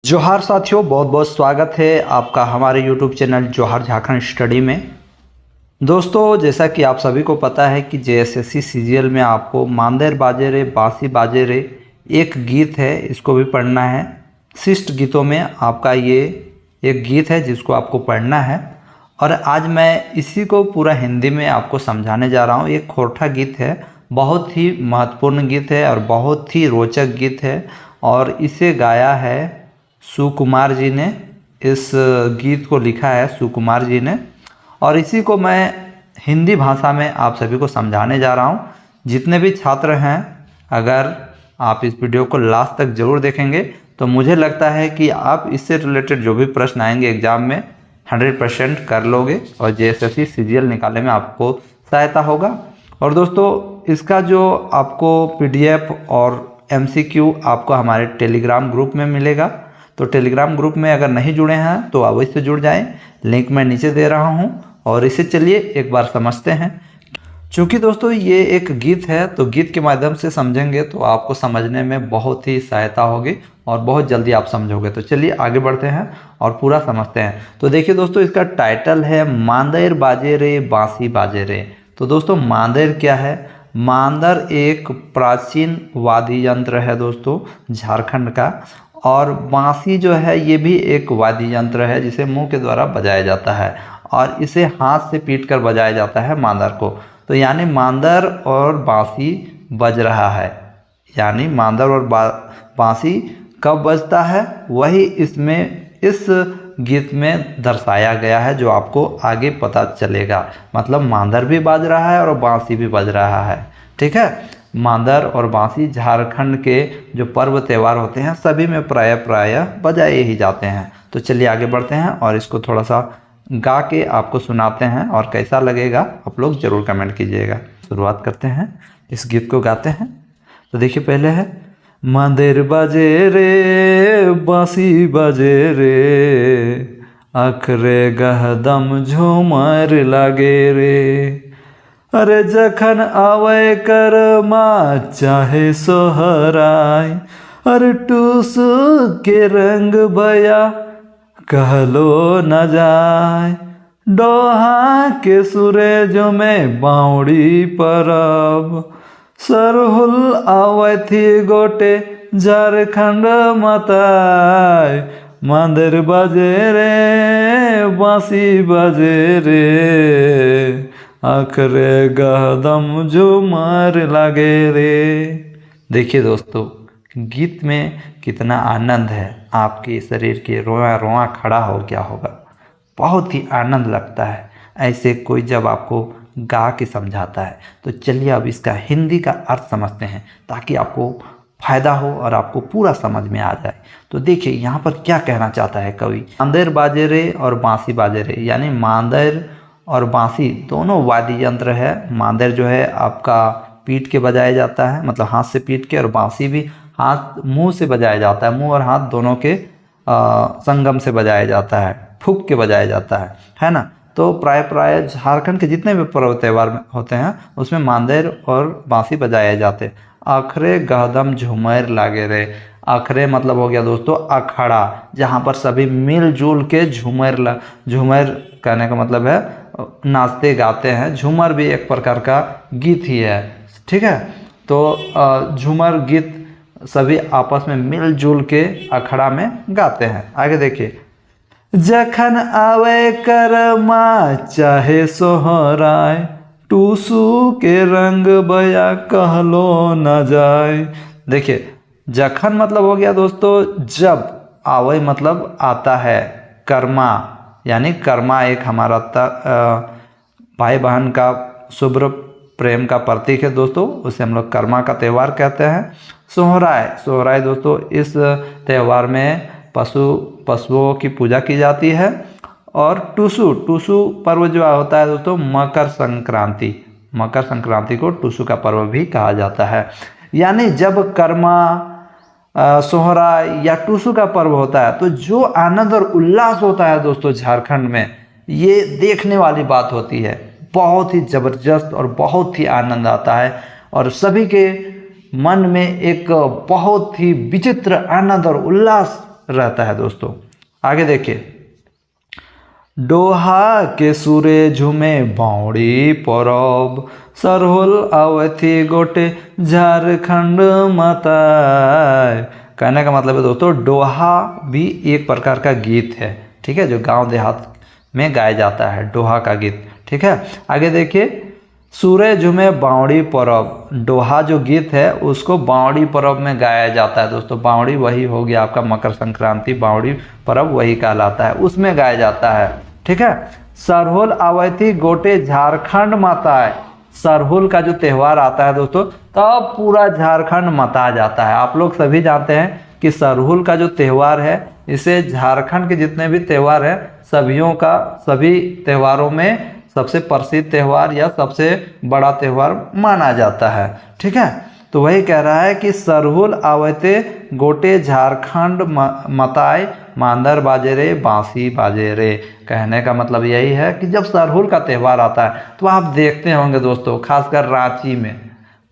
जोहार साथियों, बहुत बहुत स्वागत है आपका हमारे YouTube चैनल जोहार झारखंड स्टडी में। दोस्तों, जैसा कि आप सभी को पता है कि JSSC CGL में आपको मांदेर बाजे रे बांसी बाजे रे एक गीत है, इसको भी पढ़ना है। शिष्ट गीतों में आपका ये एक गीत है जिसको आपको पढ़ना है और आज मैं इसी को पूरा हिंदी में आपको समझाने जा रहा हूँ। एक खोरठा गीत है, बहुत ही महत्वपूर्ण गीत है और बहुत ही रोचक गीत है और इसे गाया है सुकुमार जी ने। इस गीत को लिखा है सुकुमार जी ने और इसी को मैं हिंदी भाषा में आप सभी को समझाने जा रहा हूँ। जितने भी छात्र हैं, अगर आप इस वीडियो को लास्ट तक ज़रूर देखेंगे तो मुझे लगता है कि आप इससे रिलेटेड जो भी प्रश्न आएंगे एग्ज़ाम में 100% कर लोगे और JSSC CGL निकालने में आपको सहायता होगा। और दोस्तों, इसका जो आपको PDF और MCQ आपको हमारे टेलीग्राम ग्रुप में मिलेगा। तो टेलीग्राम ग्रुप में अगर नहीं जुड़े हैं तो अवश्य से जुड़ जाएं, लिंक मैं नीचे दे रहा हूं। और इसे चलिए एक बार समझते हैं। चूँकि दोस्तों ये एक गीत है तो गीत के माध्यम से समझेंगे तो आपको समझने में बहुत ही सहायता होगी और बहुत जल्दी आप समझोगे। तो चलिए आगे बढ़ते हैं और पूरा समझते हैं। तो देखिए दोस्तों, इसका टाइटल है मांदेर बाजे रे बांसी बाजे रे। तो दोस्तों, मांदेर क्या है? मांदर एक प्राचीन वाद्य यंत्र है दोस्तों झारखंड का। और बांसी जो है ये भी एक वाद्य यंत्र है जिसे मुंह के द्वारा बजाया जाता है और इसे हाथ से पीट कर बजाया जाता है मांदर को। तो यानी मांदर और बांसी बज रहा है, यानी मांदर और बांसी कब बजता है वही इसमें इस गीत में दर्शाया गया है, जो आपको आगे पता चलेगा। मतलब मांदर भी बज रहा है और बांसी भी बज रहा है। ठीक है, मांदर और बांसी झारखंड के जो पर्व त्यौहार होते हैं सभी में प्रायः बजाए ही जाते हैं। तो चलिए आगे बढ़ते हैं और इसको थोड़ा सा गा के आपको सुनाते हैं और कैसा लगेगा आप लोग ज़रूर कमेंट कीजिएगा। शुरुआत करते हैं, इस गीत को गाते हैं। तो देखिए, पहले है मांदेर बाजे रे बांसी बाजे रे, आखरे गहदम झूमर लागे रे। अरे जखन आवे करमा चाहे सोहराय, अरे टूस के रंग भया कहलो न जाय। डोहा के सूरज में बावड़ी परब, सरहुल आवे थी गोटे झारखंड माताय। मांदेर बाजे रे बांसी बाजे रे, आखरे गहदम झूमर लागे रे। देखिए दोस्तों, गीत में कितना आनंद है, आपके शरीर के रोआ रोआ खड़ा हो गया होगा। बहुत ही आनंद लगता है ऐसे कोई जब आपको गा के समझाता है। तो चलिए अब इसका हिंदी का अर्थ समझते हैं ताकि आपको फ़ायदा हो और आपको पूरा समझ में आ जाए। तो देखिए यहाँ पर क्या कहना चाहता है कवि। मांदेर बाजे रे और बांसी बाजे रे, यानी मांदेर और बांसी दोनों वाद्य यंत्र है। मांदेर जो है आपका पीट के बजाया जाता है, मतलब हाथ से पीट के, और बांसी भी हाथ मुंह से बजाया जाता है। मुंह और हाथ दोनों के संगम से बजाया जाता है, फूंक के बजाया जाता है ना। तो प्राय झारखंड के जितने भी पर्व त्यौहार होते हैं उसमें मांदेर और बांसी बजाए जाते हैं। आखरे गहदम झूमर लागे रे। आखरे मतलब हो गया दोस्तों अखाड़ा, जहाँ पर सभी मिलजुल के झूमर कहने का मतलब है नाचते गाते हैं। झूमर भी एक प्रकार का गीत ही है। ठीक है, तो झूमर गीत सभी आपस में मिलजुल के अखाड़ा में गाते हैं। आगे देखिए, जखन आवे करमा चाहे सोहराय, टूसू के रंग बया कहलो न जाए। देखिए, जखन मतलब हो गया दोस्तों जब, आवे मतलब आता है, कर्मा यानी कर्मा एक हमारा भाई बहन का शुभ प्रेम का प्रतीक है दोस्तों, उसे हम लोग कर्मा का त्यौहार कहते हैं। सोहराय दोस्तों, इस त्यौहार में पशुओं की पूजा की जाती है। और टूसू पर्व जो होता है दोस्तों मकर संक्रांति को टूसू का पर्व भी कहा जाता है। यानी जब कर्मा, सोहराय या टूसू का पर्व होता है तो जो आनंद और उल्लास होता है दोस्तों झारखंड में, ये देखने वाली बात होती है। बहुत ही ज़बरदस्त और बहुत ही आनंद आता है और सभी के मन में एक बहुत ही विचित्र आनंद और उल्लास रहता है दोस्तों। आगे देखिए, डोहा के सुरे झुमे बावड़ी परब, सरहुल अवथी गोटे झारखंड मताय। कहने का मतलब है दोस्तों, डोहा भी एक प्रकार का गीत है, ठीक है, जो गांव देहात में गाया जाता है, डोहा का गीत, ठीक है। आगे देखिए, सूरे झुमे बावड़ी परब, डोहा जो गीत है उसको बावड़ी परब में गाया जाता है दोस्तों। बावड़ी वही हो गया आपका मकर संक्रांति, बावड़ी परब वही कहलाता है, उसमें गाया जाता है, ठीक है। सरहुल अवैती गोटे झारखंड मताए, सरहुल का जो त्यौहार आता है दोस्तों तब पूरा झारखंड मता जाता है। आप लोग सभी जानते हैं कि सरहुल का जो त्यौहार है इसे झारखंड के जितने भी त्यौहार है सभी त्योहारों में सबसे प्रसिद्ध त्यौहार या सबसे बड़ा त्यौहार माना जाता है, ठीक है। तो वही कह रहा है कि सरहुल आवते गोटे झारखंड मताए, मांदर बाजे रे बांसी बाजे रे। कहने का मतलब यही है कि जब सरहुल का त्यौहार आता है तो आप देखते होंगे दोस्तों, खासकर रांची में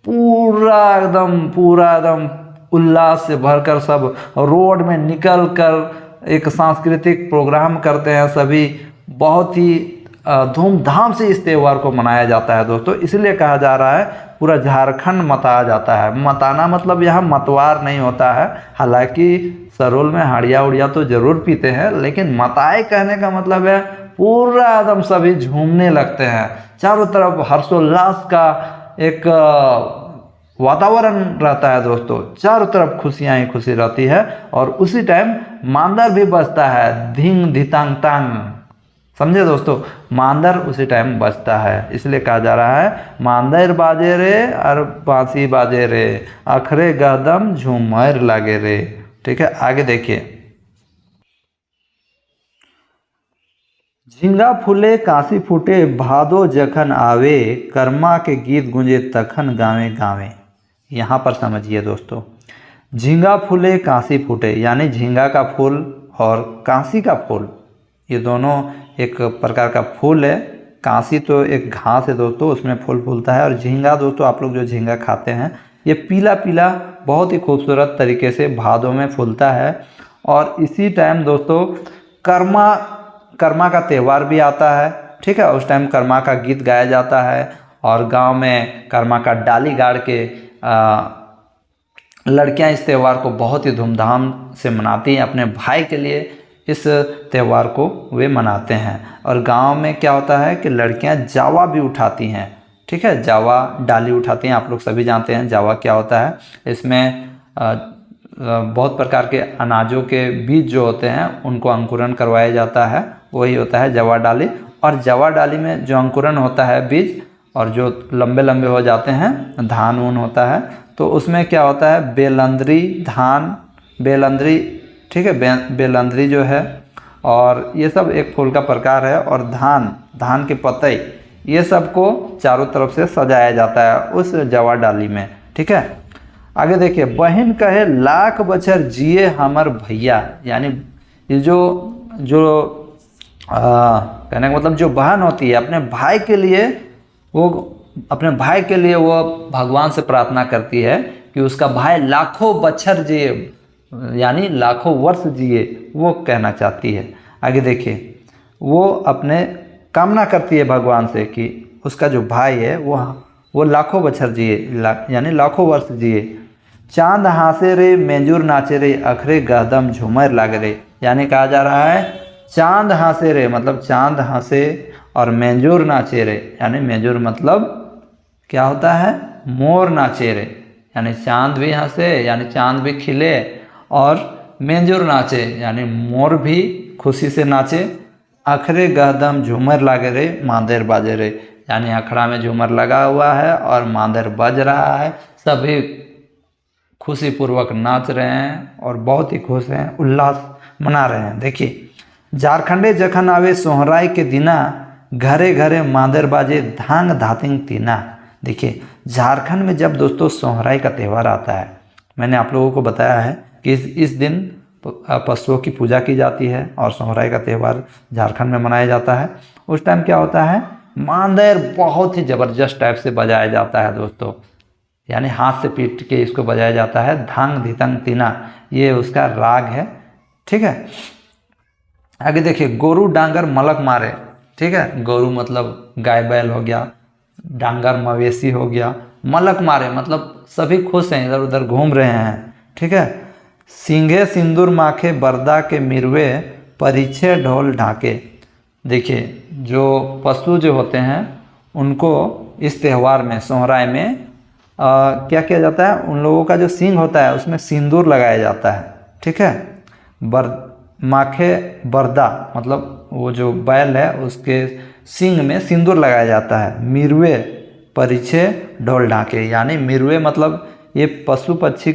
पूरा एकदम उल्लास से भरकर सब रोड में निकल कर एक सांस्कृतिक प्रोग्राम करते हैं। सभी बहुत ही धूमधाम से इस त्यौहार को मनाया जाता है दोस्तों। इसलिए कहा जा रहा है पूरा झारखंड मताया जाता है। मताना मतलब यहाँ मतवार नहीं होता है, हालांकि सरहुल में हाड़िया उड़िया तो जरूर पीते हैं, लेकिन मताए कहने का मतलब है पूरा एकदम सभी झूमने लगते हैं। चारों तरफ हर्षोल्लास का एक वातावरण रहता है दोस्तों, चारों तरफ खुशियाँ ही खुशी रहती है। और उसी टाइम मांदर भी बजता है, धिंग धितांग तांग, समझे दोस्तों, मांदर उसी टाइम बजता है। इसलिए कहा जा रहा है मांदर बाजे रे और बांसी बाजे रे, अखरे गदम झूमर लागे रे, ठीक है। आगे देखिए, झिंगा फूले काशी फूटे, भादो जखन आवे, कर्मा के गीत गूंजे तखन गावे गावे। यहाँ पर समझिए दोस्तों, झिंगा फूले काशी फूटे यानी झिंगा का फूल और काशी का फूल, ये दोनों एक प्रकार का फूल है। कांसी तो एक घास है दोस्तों, उसमें फूल फूलता है, और झींगा दोस्तों आप लोग जो झींगा खाते हैं ये पीला पीला बहुत ही खूबसूरत तरीके से भादों में फूलता है। और इसी टाइम दोस्तों कर्मा का त्यौहार भी आता है, ठीक है। उस टाइम कर्मा का गीत गाया जाता है और गांव में कर्मा का डाली गाड़ के लड़कियां इस त्यौहार को बहुत ही धूमधाम से मनाती हैं। अपने भाई के लिए इस त्यौहार को वे मनाते हैं। और गांव में क्या होता है कि लड़कियां जावा भी उठाती हैं, ठीक है, जावा डाली उठाती हैं। आप लोग सभी जानते हैं जावा क्या होता है। इसमें बहुत प्रकार के अनाजों के बीज जो होते हैं उनको अंकुरन करवाया जाता है, वही होता है जवा डाली। और जवा डाली में जो अंकुरन होता है बीज और जो लंबे लंबे हो जाते हैं धान ऊन होता है, तो उसमें क्या होता है बेलंदरी धान, बेलंदरी, ठीक है, बेलंदरी जो है, और ये सब एक फूल का प्रकार है। और धान के पत्ते, ये सब को चारों तरफ से सजाया जाता है उस जवा डाली में, ठीक है। आगे देखिए, बहन कहे लाख बछर जिए हमर भैया, यानी ये जो कहने का मतलब जो बहन होती है अपने भाई के लिए वो भगवान से प्रार्थना करती है कि उसका भाई लाखों बछर जिए, यानी लाखों वर्ष जिए, वो कहना चाहती है। आगे देखिए, वो अपने कामना करती है भगवान से कि उसका जो भाई है वो लाखों बछर जिए, यानी लाखों वर्ष जिए। चांद हासे रे मेंजूर नाचे रे, अखरे गहदम झूमर लागे रे, यानी कहा जा रहा है चांद हासे रे मतलब चांद हंसे और मेंजूर नाचे रे, यानी मेंजूर मतलब क्या होता है मोर नाचे रे, यानी चांद भी हंसे यानी चांद भी खिले, और मेंजूर नाचे यानी मोर भी खुशी से नाचे। अखरे गहदम झूमर लागे रे, मांदर बाजे रे, यानी अखड़ा में झूमर लगा हुआ है और मांदर बज रहा है। सभी खुशी पूर्वक नाच रहे हैं और बहुत ही खुश हैं, उल्लास मना रहे हैं। देखिए, झारखंडे जखन आवे सोहराई के दिना, घरे घरे मांदर बाजे धांग धातिंग तीना। देखिए, झारखंड में जब दोस्तों सोहराई का त्यौहार आता है, मैंने आप लोगों को बताया है कि इस दिन पशुओं की पूजा की जाती है और सोहराई का त्यौहार झारखंड में मनाया जाता है। उस टाइम क्या होता है, मांदर बहुत ही ज़बरदस्त टाइप से बजाया जाता है दोस्तों, यानी हाथ से पीट के इसको बजाया जाता है। धांग धितंग तीना ये उसका राग है, ठीक है। आगे देखिए, गोरू डांगर मलक मारे। ठीक है, गोरू मतलब गाय बैल हो गया, डांगर मवेशी हो गया, मलक मारे मतलब सभी खुश हैं, इधर उधर घूम रहे हैं। ठीक है। सिंघे सिंदूर माखे बरदा के मिरवे परिछे ढोल ढाके। देखिए, जो पशु जो होते हैं उनको इस त्यौहार में, सोहराय में क्या किया जाता है, उन लोगों का जो सींग होता है उसमें सिंदूर लगाया जाता है। ठीक है। माखे बरदा मतलब वो जो बैल है उसके सींग में सिंदूर लगाया जाता है। मिरवे परिछे ढोल ढाके, यानी मिरवे मतलब ये पशु पक्षी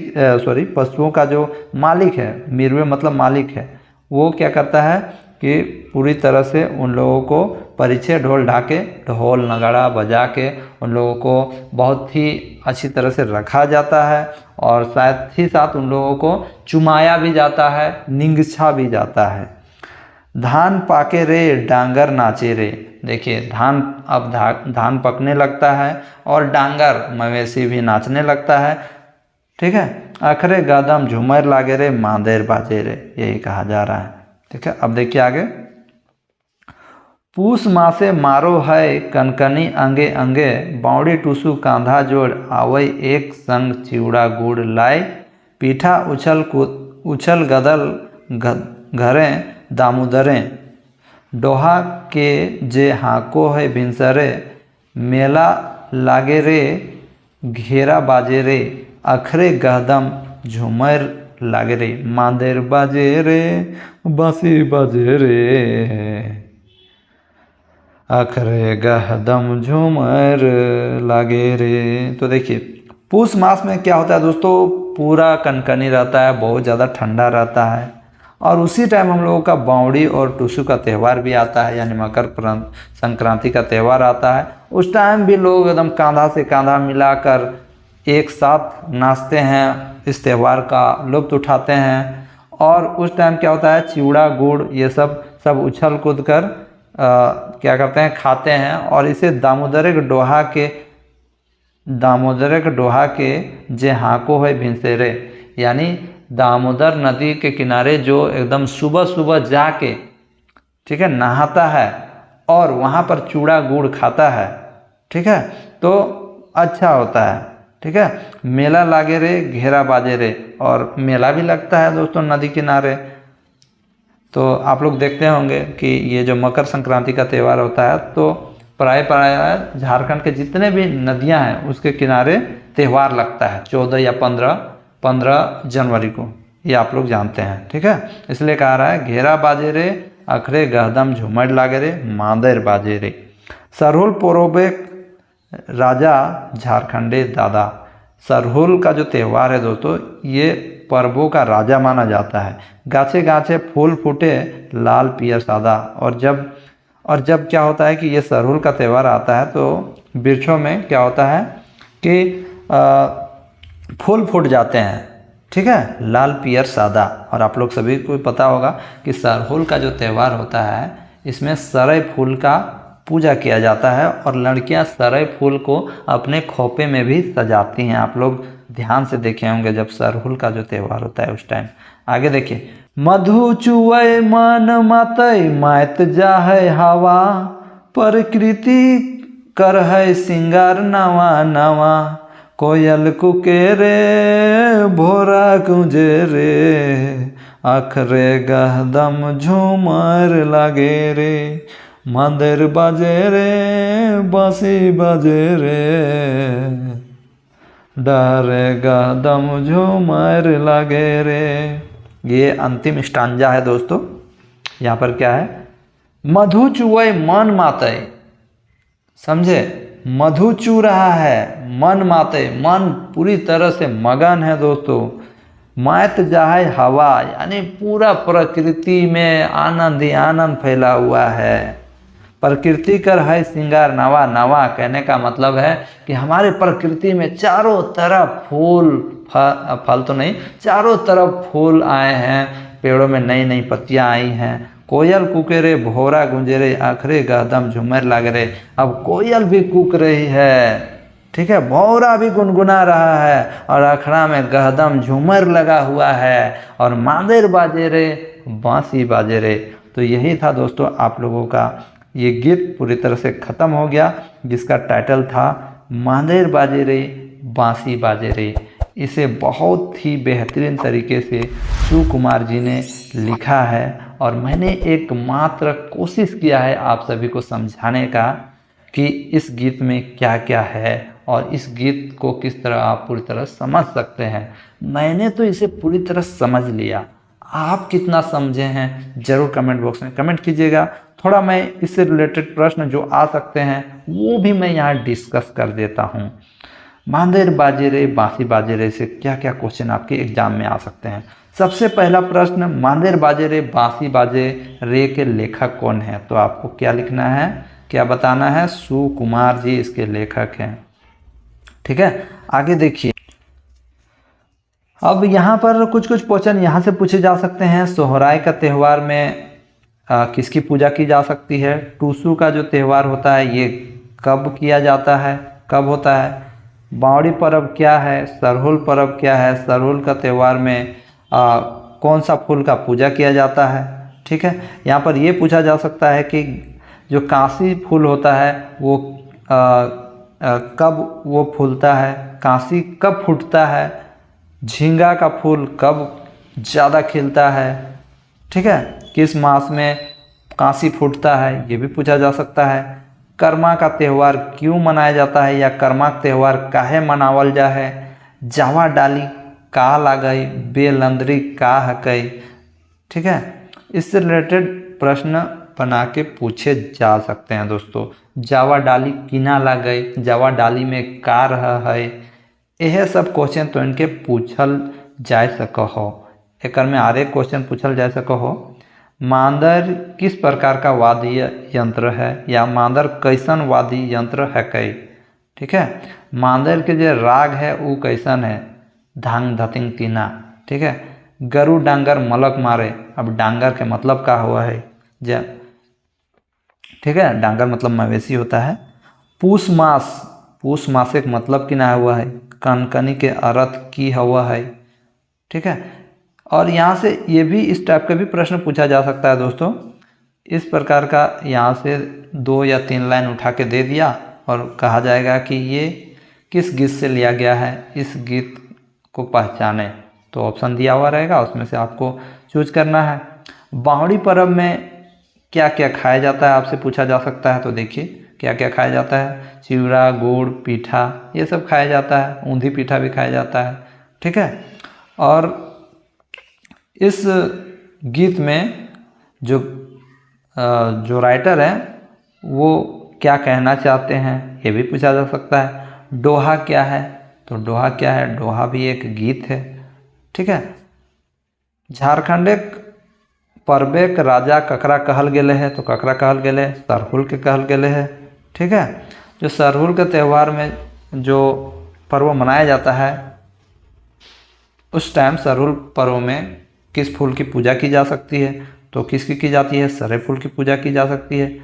पशुओं का जो मालिक है, मिरवे मतलब मालिक है, वो क्या करता है कि पूरी तरह से उन लोगों को परिछे ढोल ढाके, ढोल नगाड़ा बजा के उन लोगों को बहुत ही अच्छी तरह से रखा जाता है और साथ ही साथ उन लोगों को चुमाया भी जाता है, निंगछा भी जाता है। धान पाके रे डांगर नाचे रे। देखिए, धान अब धान पकने लगता है और डांगर मवेशी भी नाचने लगता है। ठीक है। आखरे गादम झूमर लागे रे मांदेर बाजे रे, यही कहा जा रहा है। ठीक है। अब देखिए आगे, पूस मासे मारो है कनकनी अंगे अंगे, बावड़ी टूसू कांधा जोड़ आवई एक संग चिवड़ा गुड़ लाए, पीठा उछल गदल घरे दामोदरे, डोहा के जे हाको है भिनसरे, मेला लागे रे घेरा बाजे रे, अखरे गहदम झूमर लागे रे मांदेर बाजे रे बांसी बाजे रे, अखरे गहदम झूमर लागे रे। तो देखिए, पूस मास में क्या होता है दोस्तों, पूरा कनकनी रहता है, बहुत ज़्यादा ठंडा रहता है और उसी टाइम हम लोगों का बावड़ी और टूसू का त्यौहार भी आता है, यानी मकर संक्रांति का त्यौहार आता है। उस टाइम भी लोग एकदम कांधा से कांधा मिलाकर एक साथ नाचते हैं, इस त्यौहार का लुत्फ़ उठाते हैं। और उस टाइम क्या होता है, चिवड़ा गुड़ ये सब उछल कूद कर क्या करते हैं, खाते हैं। और इसे दामोदर डोहा के जे हाको है भिनसेरे, यानी दामोदर नदी के किनारे जो एकदम सुबह सुबह जाके, ठीक है, नहाता है और वहाँ पर चूड़ा गुड़ खाता है। ठीक है, तो अच्छा होता है। ठीक है। मेला लागे रे घेरा बाजे रे, और मेला भी लगता है दोस्तों नदी किनारे। तो आप लोग देखते होंगे कि ये जो मकर संक्रांति का त्यौहार होता है तो प्राय झारखंड के जितने भी नदियां हैं उसके किनारे त्यौहार लगता है 14 या 15 जनवरी को, ये आप लोग जानते हैं। ठीक है, इसलिए कहा रहा है घेरा बाजे रे अखरे गहदम झूमर लागे रे मांदेर बाजे रे। सरहुल पोरोबे राजा झारखंडे दादा। सरहुल का जो त्यौहार है दोस्तों, ये पर्वों का राजा माना जाता है। गाछे गाछे फूल फूटे लाल पियर सादा। और जब क्या होता है कि ये सरहुल का त्यौहार आता है तो वृक्षों में क्या होता है कि फूल फूट जाते हैं। ठीक है, लाल पियर सादा। और आप लोग सभी को पता होगा कि सरहुल का जो त्यौहार होता है इसमें सरई फूल का पूजा किया जाता है और लड़कियां सरई फूल को अपने खोपे में भी सजाती हैं। आप लोग ध्यान से देखे होंगे जब सरहुल का जो त्यौहार होता है उस टाइम। आगे देखिए, मधु चुवै मन मतै मात जा है हवा, प्रकृति कर है सिंगार नवा नवा, कोयल कुके रे भोरा कुंजे रे, अखरे गहदम झूमर लागे रे मांदेर बाजे रे बांसी बाजे रे, डारे गहदम झूमर लागे रे। ये अंतिम स्टांजा है दोस्तों। यहाँ पर क्या है, मधु चुवै मन मातै, समझे, मधु चू रहा है मन माते, मन पूरी तरह से मगन है दोस्तों। मात जाए हवा, यानी पूरा प्रकृति में आनंद ही आनंद फैला हुआ है। प्रकृति कर है सिंगार नवा नवा, कहने का मतलब है कि हमारे प्रकृति में चारों तरफ फूल फल तो नहीं, चारों तरफ फूल आए हैं, पेड़ों में नई नई पत्तियां आई हैं। कोयल कूके रे भोरा गूंजे रे आखरे गहदम झूमर लागे रे। अब कोयल भी कूक रही है, ठीक है, भौरा भी गुनगुना रहा है और अखड़ा में गहदम झूमर लगा हुआ है और मांदेर बाजे रे बांसी बाजे रे। तो यही था दोस्तों आप लोगों का ये गीत पूरी तरह से ख़त्म हो गया, जिसका टाइटल था मांदेर बाजे रे बांसी बाजे रे। इसे बहुत ही बेहतरीन तरीके से सुकुमार जी ने लिखा है और मैंने एकमात्र कोशिश किया है आप सभी को समझाने का कि इस गीत में क्या क्या है और इस गीत को किस तरह आप पूरी तरह समझ सकते हैं। मैंने तो इसे पूरी तरह समझ लिया, आप कितना समझे हैं ज़रूर कमेंट बॉक्स में कमेंट कीजिएगा। थोड़ा मैं इससे रिलेटेड प्रश्न जो आ सकते हैं वो भी मैं यहाँ डिस्कस कर देता हूँ। मांदेर बाजे रे बांसी बाजे रे से क्या क्या क्वेश्चन आपके एग्जाम में आ सकते हैं। सबसे पहला प्रश्न, मांदेर बाजे रे बांसी बाजे रे के लेखक कौन है? तो आपको क्या लिखना है, क्या बताना है? सुकुमार जी इसके लेखक हैं। ठीक है, आगे देखिए। अब यहाँ पर कुछ कुछ क्वेश्चन यहाँ से पूछे जा सकते हैं। सोहराय का त्यौहार में किसकी पूजा की जा सकती है? टूसू का जो त्यौहार होता है ये कब किया जाता है, कब होता है? बावड़ी पर्व क्या है? सरहुल पर्व क्या है? सरहुल का त्यौहार में कौन सा फूल का पूजा किया जाता है? ठीक है, यहाँ पर ये पूछा जा सकता है कि जो कांसी फूल होता है वो कब वो फूलता है, कांसी कब फूटता है, झींगा का फूल कब ज़्यादा खिलता है, ठीक है, किस मास में कांसी फूटता है, ये भी पूछा जा सकता है। कर्मा का त्यौहार क्यों मनाया जाता है या कर्मा का त्यौहार काहे मनावल जा है, जावा डाली का लागई, बेलंदरी का हकई। ठीक है, इससे रिलेटेड प्रश्न बना के पूछे जा सकते हैं दोस्तों। जावा डाली किना लागई, जावा डाली में का रहा है, यह सब क्वेश्चन तो इनके पूछल जा सको हो। एक में आरे क्वेश्चन पूछल जा सको हो। मांदर किस प्रकार का वाद्य यंत्र है या मांदर कैसन वाद्य यंत्र है कई। ठीक है, मांदर के जो राग है वो कैसन है, धांग धतिंग तीना। ठीक है, गरु डांगर मलक मारे, अब डांगर के मतलब का हुआ है जा, ठीक है, डांगर मतलब मवेशी होता है। पूस मास, पूस मास एक मतलब कि ना हुआ है, कनकनी के अर्थ की हुआ है। ठीक है, और यहाँ से ये भी इस टाइप का भी प्रश्न पूछा जा सकता है दोस्तों। इस प्रकार का यहाँ से 2 या 3 लाइन उठा के दे दिया और कहा जाएगा कि ये किस गीत से लिया गया है, इस गीत को पहचाने। तो ऑप्शन दिया हुआ रहेगा, उसमें से आपको चूज करना है। बावड़ी पर्व में क्या क्या खाया जाता है आपसे पूछा जा सकता है। तो देखिए क्या क्या खाया जाता है, चिवड़ा, गुड़, पीठा, ये सब खाया जाता है। ऊंधी पीठा भी खाया जाता है। ठीक है, और इस गीत में जो राइटर हैं वो क्या कहना चाहते हैं ये भी पूछा जा सकता है। डोहा क्या है, तो डोहा क्या है, डोहा भी एक गीत है। ठीक है, झारखंडेक पर्वेक राजा ककरा कहल गेले है, तो ककरा कहल गेले, सरहुल के कहल गेले है। ठीक है, जो सरहुल के त्यौहार में जो पर्व मनाया जाता है उस टाइम सरहुल पर्व में किस फूल की पूजा की जा सकती है, तो किसकी की जाती है, सरे फूल की पूजा की जा सकती है।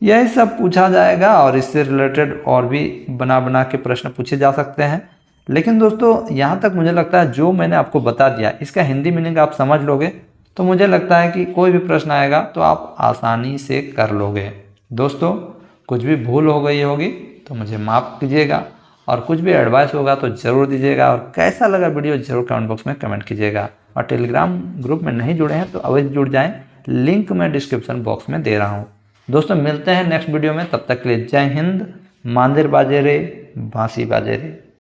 यही सब पूछा जाएगा और इससे रिलेटेड और भी बना के प्रश्न पूछे जा सकते हैं। लेकिन दोस्तों यहाँ तक मुझे लगता है जो मैंने आपको बता दिया इसका हिंदी मीनिंग आप समझ लोगे तो मुझे लगता है कि कोई भी प्रश्न आएगा तो आप आसानी से कर लोगे। दोस्तों कुछ भी भूल हो गई होगी तो मुझे माफ़ कीजिएगा और कुछ भी एडवाइस होगा तो ज़रूर दीजिएगा और कैसा लगा वीडियो ज़रूर कमेंट बॉक्स में कमेंट कीजिएगा। और टेलीग्राम ग्रुप में नहीं जुड़े हैं तो अवश्य जुड़ जाएं, लिंक मैं डिस्क्रिप्शन बॉक्स में दे रहा हूं। दोस्तों मिलते हैं नेक्स्ट वीडियो में, तब तक के लिए जय हिंद। मांदेर बाजे रे बांसी बाजे रे।